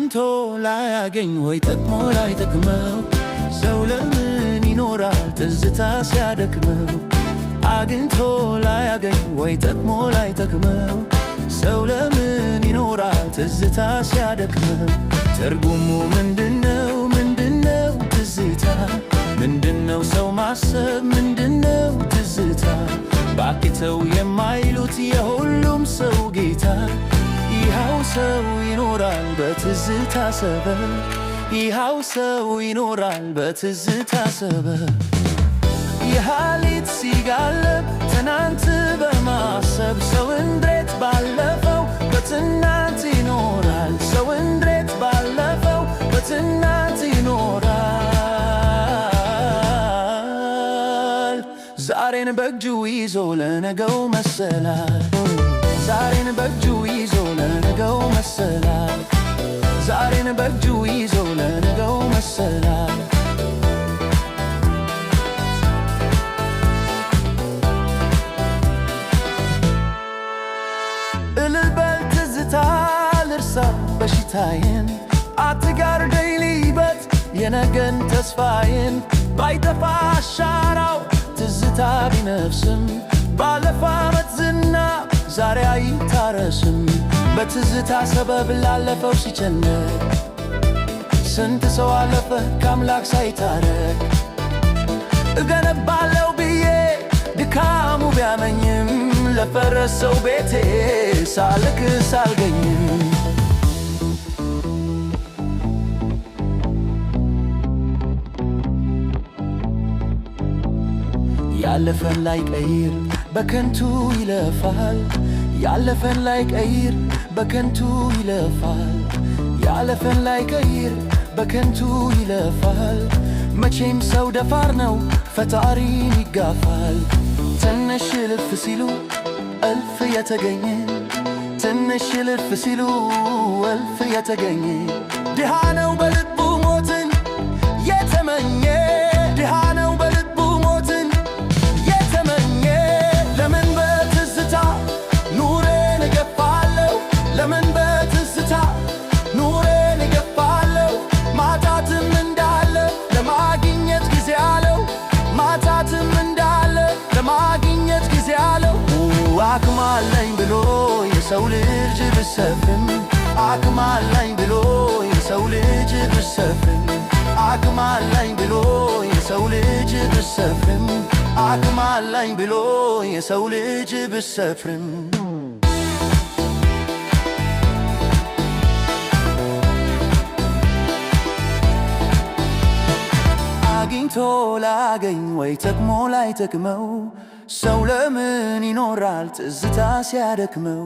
አግኝቶ ላያገኝ ወይ ጠቅሞ ላይጠቅመው ሰው ለምን ይኖራል ትዝታ ሲያደክመው? አግኝቶ ላያገኝ ወይ ጠቅሞ ላይጠቅመው ሰው ለምን ይኖራል ትዝታ ሲያደክመው? ትርጉሙ ምንድነው? ምንድነው ትዝታ? ምንድነው ሰው ማሰብ? ምንድነው ትዝታ? ባክተው የማይሉት የሁሉም ሰው ጌታ ይኸው ሰው ይኖራል በትዝታ ሰበብ። ይኸው ሰው ይኖራል በትዝታ ሰበብ። የሐሊት ሲጋለብ ትናንት በማሰብ ሰው እንዴት ባለፈው በትናንት ይኖራል? ሰው እንዴት ባለፈው በትናንት ይኖራል? ዛሬን በእጁ ይዞ ለነገው መሰላል። ዛሬን በእጁ ይዞ ለነገው መሰላል። ዛሬን በእጁ ይዞ ለነገው መሰላል። እልል በል ትዝታ ልርሳ በሽታዬን አትጋርደኝ ልይበት የነገን ተስፋዬን ባይጠፋ አሻራው ትዝታ ቢነፍስም ባለፈ ዓመት ዝና ዛሬ አይታረስም። በትዝታ ሰበብ ላለፈው ሲጨነቅ ስንት ሰው አለፈ ከአምላክ ሳይታረቅ። እገነባለው ብዬ ድካሙ ቢያመኝም ለፈረሰው ቤቴ ሳልክስ አልገኝም። ያለፈን ላይ ቀይር በከንቱ ይለፋል። ያለፈን ላይ ቀይር በከንቱ ይለፋል። ያለፈን ላይ ቀይር በከንቱ ይለፋል። መቼም ሰው ደፋር ነው ፈጣሪን ይጋፋል። ትንሽ እልፍ ሲሉ እልፍ የተገኘ ትንሽ እልፍ ሲሉ እልፍ የተገኘ ድሃ ነው በልቡ ሞትን የተመኘ ድሃ ነው በልቡ ሞትን የተመኘ። ለምን በትዝታ ኑሬን እገፋለሁ? ለምን በትዝታ ኑሬን እገፋለሁ? ማጣትም እንዳለ ለማግኘት ጊዜ አለው። ማጣትም እንዳለ ለማግኘት ጊዜ አለው። አቅም አለኝ ብሎ የሰው ልጅ ብሰፍርም አቅም አለኝ ብሎ የሰው ልጅ ብሰፍርም አቅም አለኝ ብሎ የሰው ልጅ ብሰፍርም አቅም አለኝ ብሎ የሰው ልጅ ብሰፍርም አግኝቶ ላገኝ ወይ ጠቅሞ ላይጠቅመው ሰው ለምን ይኖራል ትዝታ ሲያደክመው?